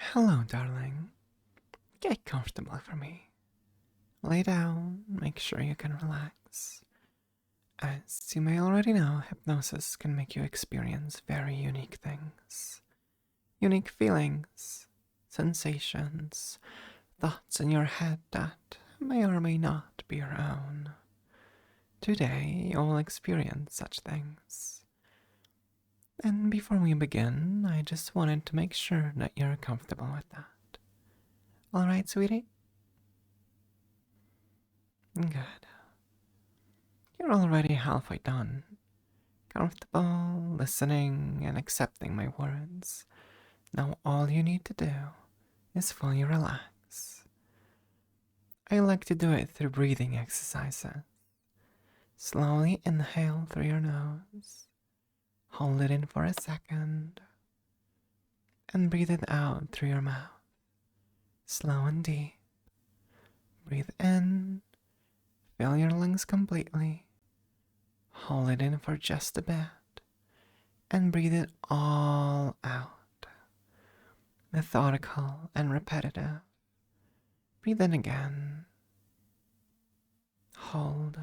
Hello, darling. Get comfortable for me. Lay down, make sure you can relax. As you may already know, hypnosis can make you experience very unique things. Unique feelings, sensations, thoughts in your head that may or may not be your own. Today, you'll experience such things. And before we begin, I just wanted to make sure that you're comfortable with that. Alright, sweetie? Good. You're already halfway done. Comfortable, listening, and accepting my words. Now all you need to do is fully relax. I like to do it through breathing exercises. Slowly inhale through your nose. Hold it in for a second. And breathe it out through your mouth. Slow and deep. Breathe in. Fill your lungs completely. Hold it in for just a bit. And breathe it all out. Methodical and repetitive. Breathe in again. Hold.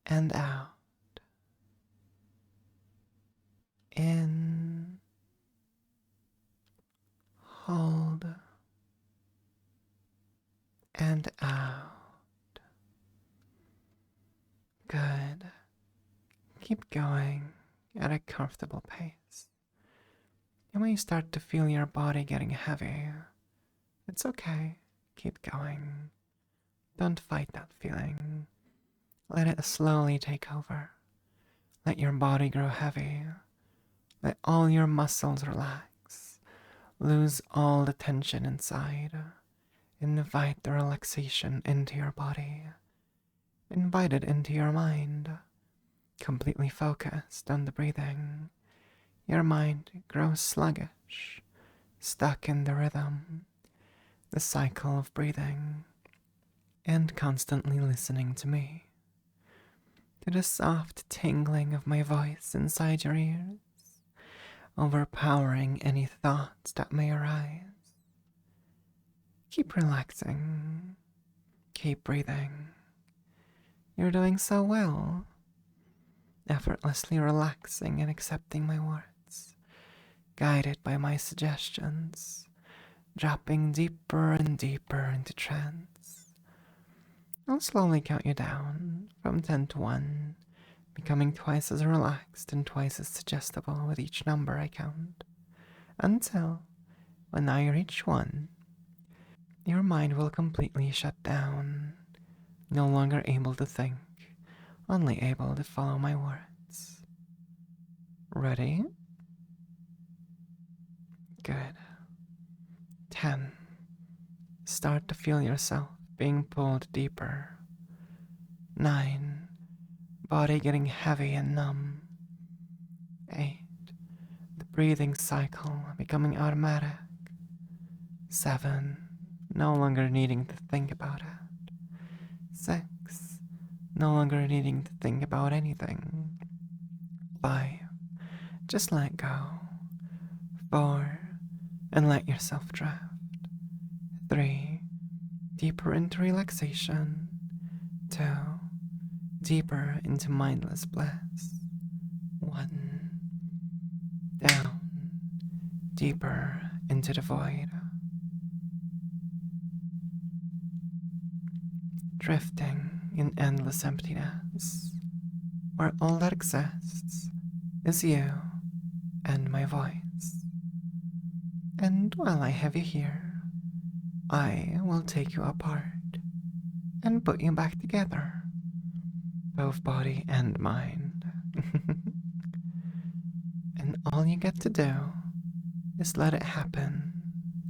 And out. In. Hold. And out. Good. Keep going at a comfortable pace. You may start to feel your body getting heavy. It's okay. Keep going. Don't fight that feeling. Let it slowly take over. Let your body grow heavy. Let all your muscles relax. Lose all the tension inside. Invite the relaxation into your body. Invite it into your mind. Completely focused on the breathing. Your mind grows sluggish, stuck in the rhythm, the cycle of breathing, and constantly listening to me, to the soft tingling of my voice inside your ears, overpowering any thoughts that may arise. Keep relaxing. Keep breathing. You're doing so well. Effortlessly relaxing and accepting my words, guided by my suggestions, dropping deeper and deeper into trance. I'll slowly count you down from 10 to 1, becoming twice as relaxed and twice as suggestible with each number I count, until, when I reach 1, your mind will completely shut down, no longer able to think, only able to follow my words. Ready? Good. 10. Start to feel yourself being pulled deeper. 9. Body getting heavy and numb. 8. The breathing cycle becoming automatic. 7. No longer needing to think about it. 6. No longer needing to think about anything. 5. Just let go. 4. And let yourself drift. 3. Deeper into relaxation. 2. Deeper into mindless bliss. 1. Down. Deeper into the void. Drifting in endless emptiness, where all that exists is you and my voice. And while I have you here, I will take you apart and put you back together, both body and mind. And all you get to do is let it happen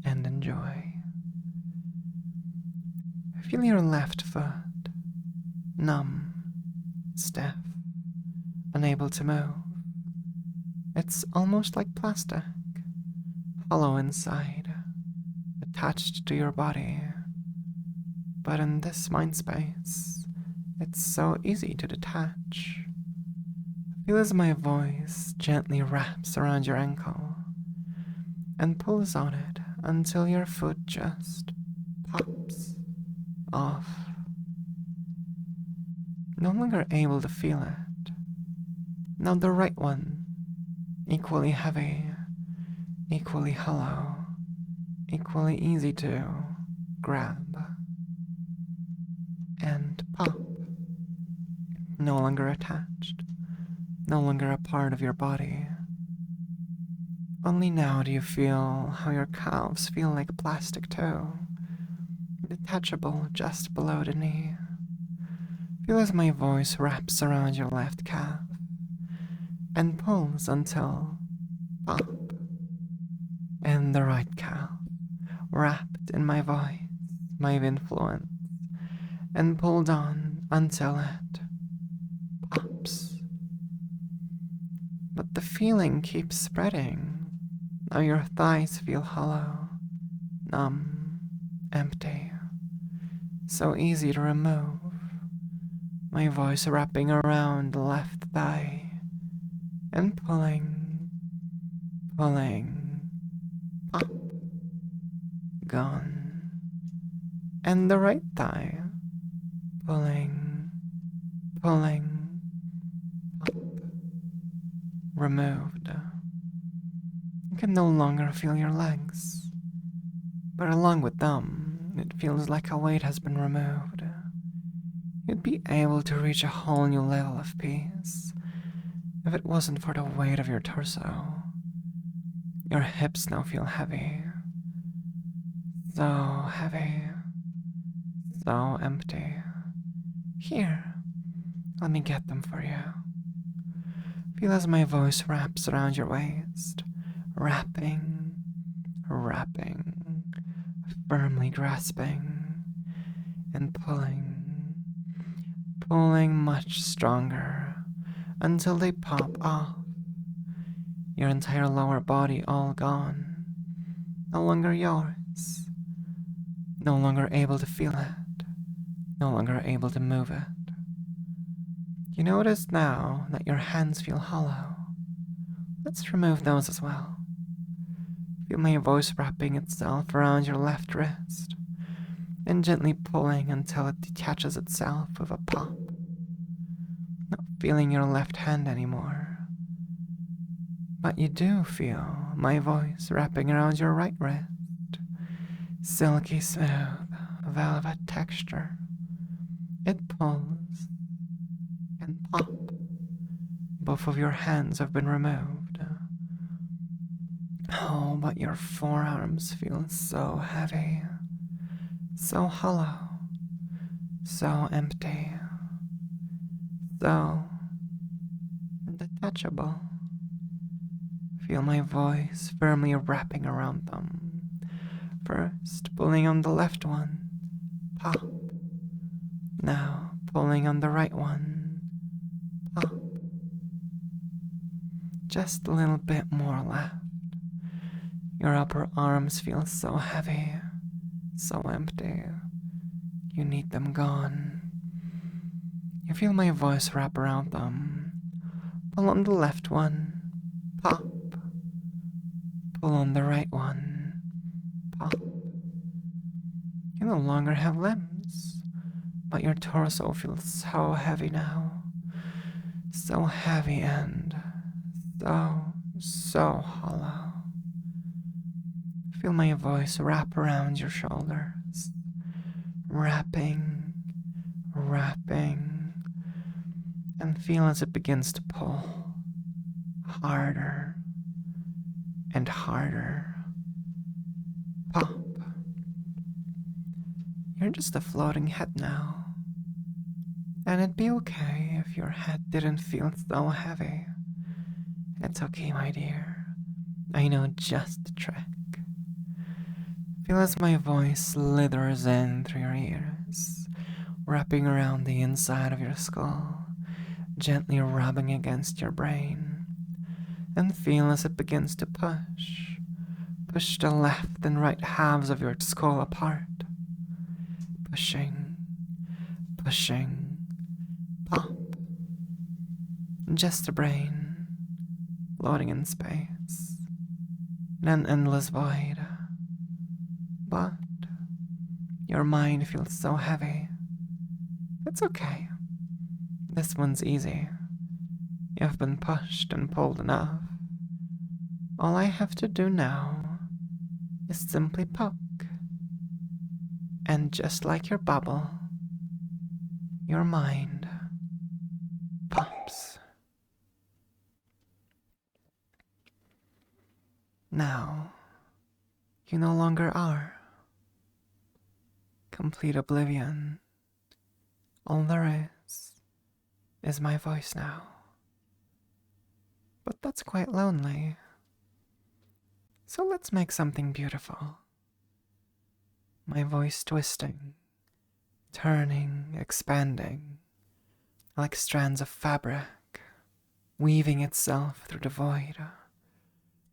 and enjoy. Feel your left foot, numb, stiff, unable to move. It's almost like plastic, hollow inside, attached to your body. But in this mind space, it's so easy to detach. Feel as my voice gently wraps around your ankle, and pulls on it until your foot just pops off. No longer able to feel it. Now the right one, equally heavy, equally hollow, equally easy to grab and pop. No longer attached, no longer a part of your body. Only now do you feel how your calves feel like plastic too, detachable just below the knee. Feel as my voice wraps around your left calf and pulls until pop, and the right calf, wrapped in my voice, my influence, and pulled on until it pops. But the feeling keeps spreading. Now your thighs feel hollow, numb, empty, so easy to remove. My voice wrapping around the left thigh and pulling, pop, gone. And the right thigh, pulling, pop, removed. You can no longer feel your legs, but along with them, it feels like a weight has been removed. You'd be able to reach a whole new level of peace if it wasn't for the weight of your torso. Your hips now feel heavy, so heavy, so empty. Here, let me get them for you. Feel as my voice wraps around your waist, wrapping, firmly grasping, and pulling much stronger until they pop off. Your entire lower body all gone, no longer yours, no longer able to feel it, no longer able to move it. You notice now that your hands feel hollow. Let's remove those as well. Feel my voice wrapping itself around your left wrist and gently pulling until it detaches itself with a pop. Not feeling your left hand anymore. But you do feel my voice wrapping around your right wrist. Silky smooth, velvet texture. It pulls and pop. Both of your hands have been removed. Oh, but your forearms feel so heavy, so hollow, so empty, so detachable. Feel my voice firmly wrapping around them. First, pulling on the left one, pop. Now, pulling on the right one, pop. Just a little bit more left. Your upper arms feel so heavy, so empty. You need them gone. You feel my voice wrap around them. Pull on the left one, pop. Pull on the right one, pop. You no longer have limbs, but your torso feels so heavy now. So heavy and so hollow. Feel my voice wrap around your shoulders, wrapping, and feel as it begins to pull harder and harder. Pop. You're just a floating head now, and it'd be okay if your head didn't feel so heavy. It's okay, my dear. I know just the trick. Feel as my voice slithers in through your ears, wrapping around the inside of your skull, gently rubbing against your brain, and feel as it begins to push the left and right halves of your skull apart, pushing, pop. Just the brain, floating in space. in an endless void. But your mind feels so heavy. It's okay. This one's easy. You've been pushed and pulled enough. All I have to do now is simply poke. And just like your bubble, your mind pops. Now, you no longer are. Complete oblivion. All there is my voice now. But that's quite lonely. So let's make something beautiful. My voice twisting, turning, expanding, like strands of fabric, weaving itself through the void,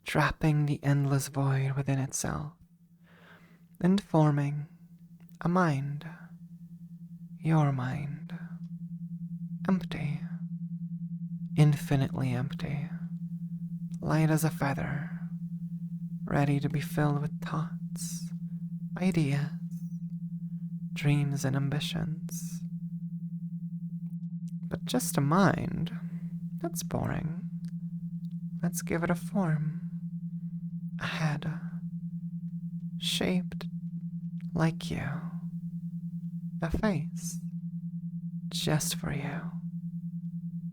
trapping the endless void within itself, and forming a mind, your mind, empty, infinitely empty, light as a feather, ready to be filled with thoughts, ideas, dreams, and ambitions. But just a mind, that's boring. Let's give it a form, a head, shaped like you, a face, just for you,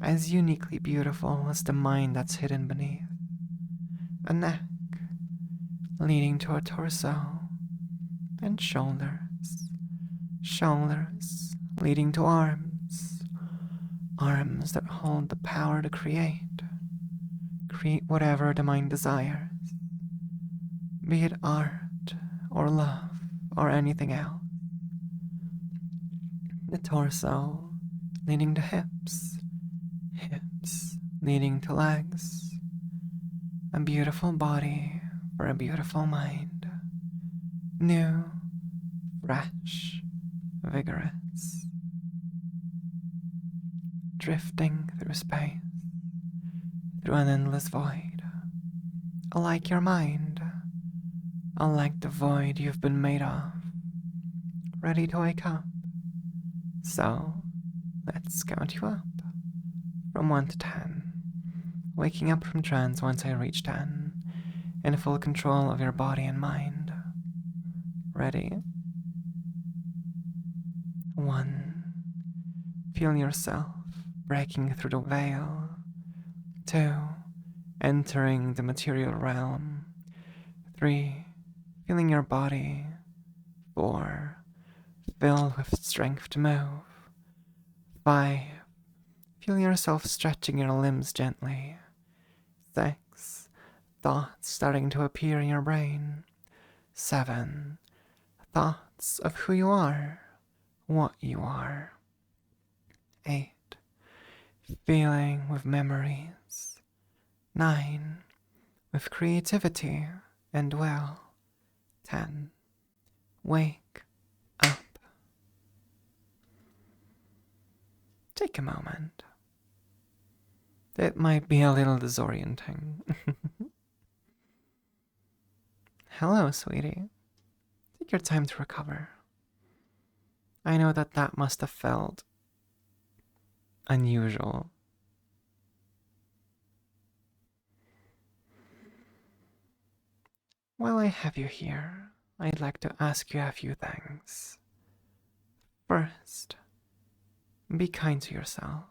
as uniquely beautiful as the mind that's hidden beneath, a neck leading to a torso, and shoulders, shoulders leading to arms, arms that hold the power to create whatever the mind desires, be it art or love or anything else. The torso leading to hips, hips leading to legs, a beautiful body for a beautiful mind, new, fresh, vigorous, drifting through space, through an endless void, alike your mind, unlike the void you've been made of, ready to wake up. So, let's count you up, from 1 to 10, waking up from trance once I reach 10, in full control of your body and mind. Ready? 1. Feel yourself breaking through the veil. 2. Entering the material realm. 3. Feeling your body. 4. Filled with strength to move. 5. Feel yourself stretching your limbs gently. 6. Thoughts starting to appear in your brain. 7. Thoughts of who you are, what you are. 8. Feeling with memories. 9. With creativity and will. 10. Wake up. Take a moment. It might be a little disorienting. Hello, sweetie. Take your time to recover. I know that must have felt unusual. While I have you here, I'd like to ask you a few things. First, be kind to yourself.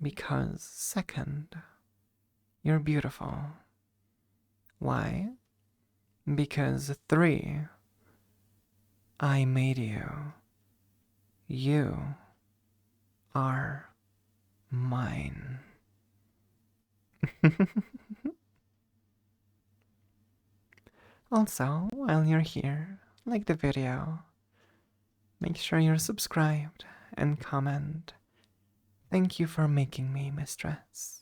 Because, second, you're beautiful. Why? Because 3, I made you. You are mine. Also, while you're here, like the video, make sure you're subscribed and comment. Thank you for making me mistress.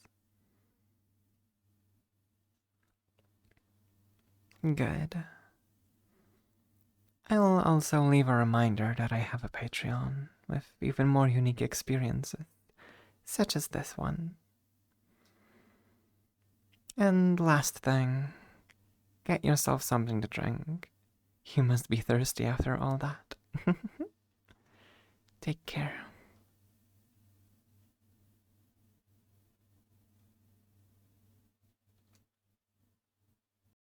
Good. I'll also leave a reminder that I have a Patreon with even more unique experiences, such as this one. And last thing, Get yourself something to drink. You must be thirsty after all that. Take care.